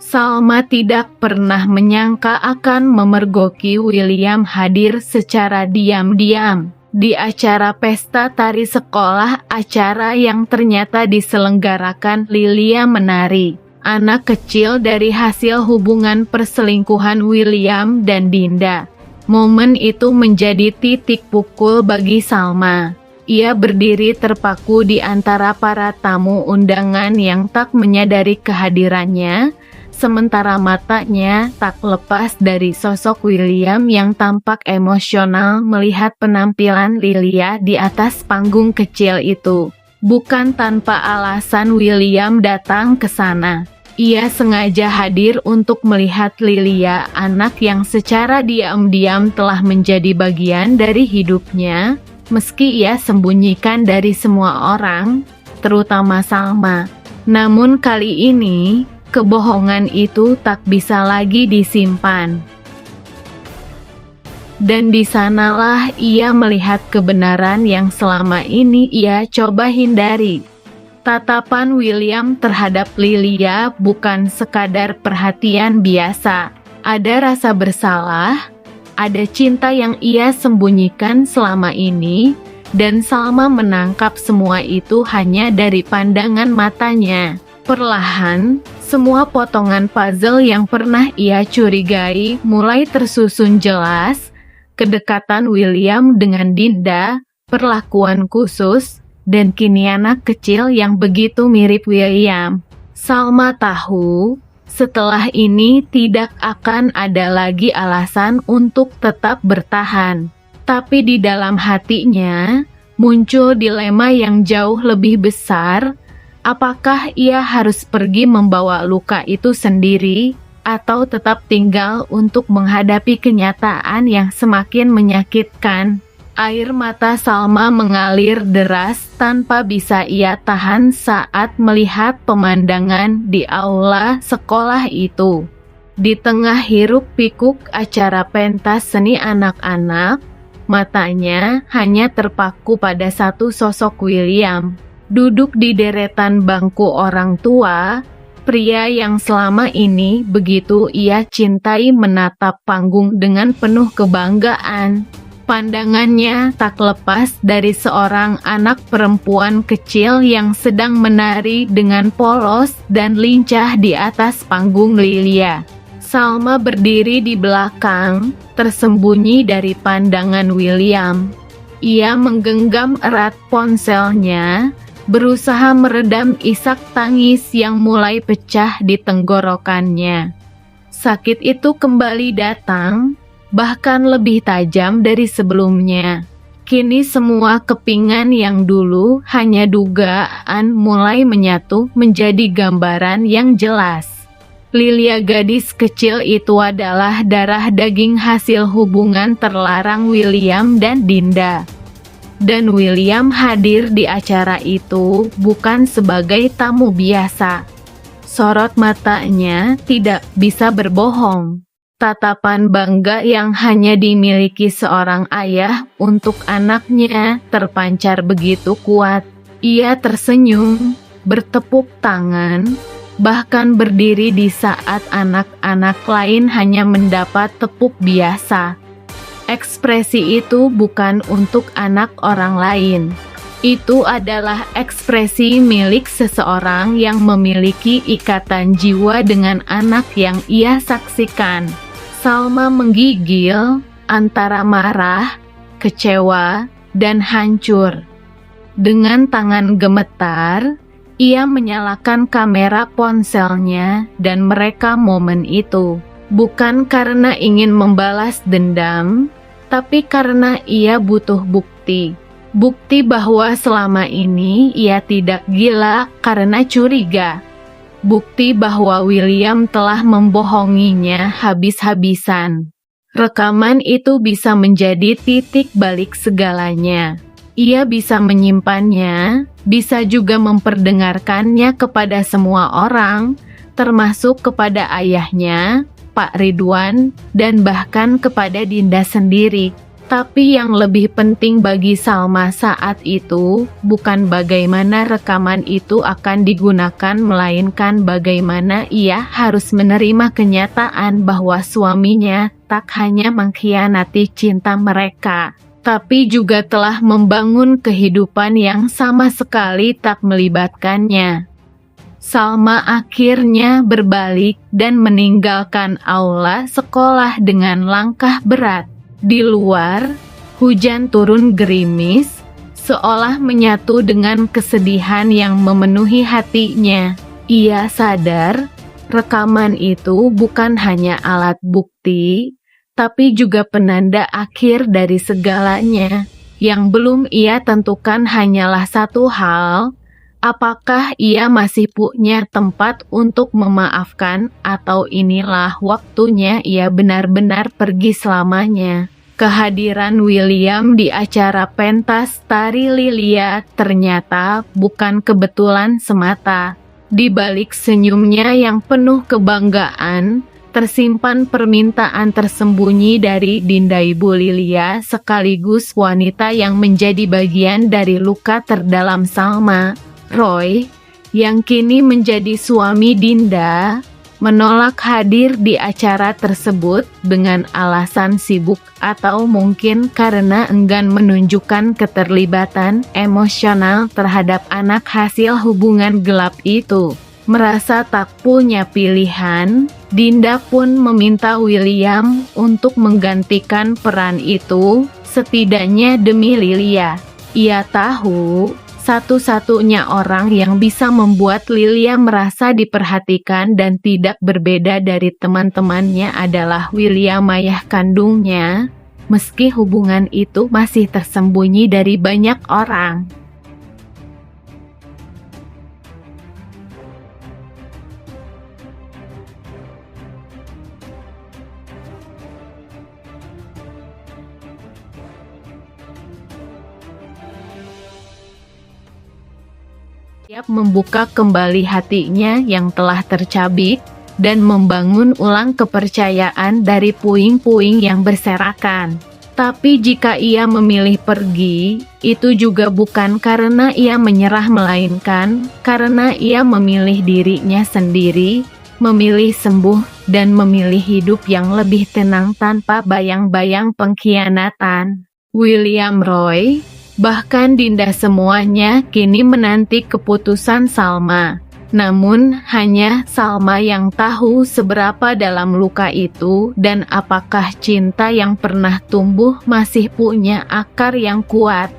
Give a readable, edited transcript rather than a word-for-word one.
Salma tidak pernah menyangka akan memergoki William hadir secara diam-diam di acara pesta tari sekolah, acara yang ternyata diselenggarakan Lilia Menari, anak kecil dari hasil hubungan perselingkuhan William dan Dinda. Momen itu menjadi titik pukul bagi Salma. Ia berdiri terpaku di antara para tamu undangan yang tak menyadari kehadirannya, sementara matanya tak lepas dari sosok William yang tampak emosional melihat penampilan Lilia di atas panggung kecil itu. Bukan tanpa alasan William datang ke sana. Ia sengaja hadir untuk melihat Lilia, anak yang secara diam-diam telah menjadi bagian dari hidupnya, meski ia sembunyikan dari semua orang, terutama Salma. Namun kali ini, kebohongan itu tak bisa lagi disimpan. Dan di sanalah ia melihat kebenaran yang selama ini ia coba hindari. Tatapan William terhadap Lilia bukan sekadar perhatian biasa. Ada rasa bersalah, ada cinta yang ia sembunyikan selama ini, dan Salma menangkap semua itu hanya dari pandangan matanya. Perlahan, semua potongan puzzle yang pernah ia curigai mulai tersusun jelas. Kedekatan William dengan Dinda, perlakuan khusus, dan kini anak kecil yang begitu mirip William. Salma tahu, setelah ini tidak akan ada lagi alasan untuk tetap bertahan. Tapi di dalam hatinya, muncul dilema yang jauh lebih besar. Apakah ia harus pergi membawa luka itu sendiri, atau tetap tinggal untuk menghadapi kenyataan yang semakin menyakitkan? Air mata Salma mengalir deras tanpa bisa ia tahan saat melihat pemandangan di aula sekolah itu. Di tengah hiruk-pikuk acara pentas seni anak-anak, matanya hanya terpaku pada satu sosok William. Duduk di deretan bangku orang tua, pria yang selama ini begitu ia cintai menatap panggung dengan penuh kebanggaan. Pandangannya tak lepas dari seorang anak perempuan kecil yang sedang menari dengan polos dan lincah di atas panggung Lilia. Salma berdiri di belakang, tersembunyi dari pandangan William. Ia menggenggam erat ponselnya, berusaha meredam isak tangis yang mulai pecah di tenggorokannya. Sakit itu kembali datang, bahkan lebih tajam dari sebelumnya. Kini semua kepingan yang dulu hanya dugaan mulai menyatu menjadi gambaran yang jelas. Lilia gadis kecil itu adalah darah daging hasil hubungan terlarang William dan Dinda. Dan William hadir di acara itu bukan sebagai tamu biasa. Sorot matanya tidak bisa berbohong. Tatapan bangga yang hanya dimiliki seorang ayah untuk anaknya terpancar begitu kuat. Ia tersenyum, bertepuk tangan, bahkan berdiri di saat anak-anak lain hanya mendapat tepuk biasa. Ekspresi itu bukan untuk anak orang lain. Itu adalah ekspresi milik seseorang yang memiliki ikatan jiwa dengan anak yang ia saksikan. Salma menggigil antara marah, kecewa, dan hancur. Dengan tangan gemetar, ia menyalakan kamera ponselnya dan merekam momen itu. Bukan karena ingin membalas dendam, tapi karena ia butuh bukti. Bukti bahwa selama ini ia tidak gila karena curiga. Bukti bahwa William telah membohonginya habis-habisan. Rekaman itu bisa menjadi titik balik segalanya. Ia bisa menyimpannya, bisa juga memperdengarkannya kepada semua orang, termasuk kepada ayahnya, Pak Ridwan, dan bahkan kepada Dinda sendiri. Tapi yang lebih penting bagi Salma saat itu bukan bagaimana rekaman itu akan digunakan, melainkan bagaimana ia harus menerima kenyataan bahwa suaminya tak hanya mengkhianati cinta mereka, tapi juga telah membangun kehidupan yang sama sekali tak melibatkannya. Salma akhirnya berbalik dan meninggalkan aula sekolah dengan langkah berat. Di luar, hujan turun gerimis, seolah menyatu dengan kesedihan yang memenuhi hatinya. Ia sadar, rekaman itu bukan hanya alat bukti, tapi juga penanda akhir dari segalanya. Yang belum ia tentukan hanyalah satu hal, apakah ia masih punya tempat untuk memaafkan, atau inilah waktunya ia benar-benar pergi selamanya. Kehadiran William di acara pentas tari Lilia ternyata bukan kebetulan semata. Di balik senyumnya yang penuh kebanggaan, tersimpan permintaan tersembunyi dari Dinda. Ibu Lilia sekaligus wanita yang menjadi bagian dari luka terdalam Salma. Roy, yang kini menjadi suami Dinda, menolak hadir di acara tersebut dengan alasan sibuk atau mungkin karena enggan menunjukkan keterlibatan emosional terhadap anak hasil hubungan gelap itu. Merasa tak punya pilihan, Dinda pun meminta William untuk menggantikan peran itu, setidaknya demi Lilia. Ia tahu satu-satunya orang yang bisa membuat Lilia merasa diperhatikan dan tidak berbeda dari teman-temannya adalah William, ayah kandungnya, meski hubungan itu masih tersembunyi dari banyak orang. Siap membuka kembali hatinya yang telah tercabik dan membangun ulang kepercayaan dari puing-puing yang berserakan. Tapi jika ia memilih pergi, itu juga bukan karena ia menyerah, melainkan karena ia memilih dirinya sendiri, memilih sembuh dan memilih hidup yang lebih tenang tanpa bayang-bayang pengkhianatan. William, Roy, bahkan Dinda, semuanya kini menanti keputusan Salma. Namun hanya Salma yang tahu seberapa dalam luka itu dan apakah cinta yang pernah tumbuh masih punya akar yang kuat.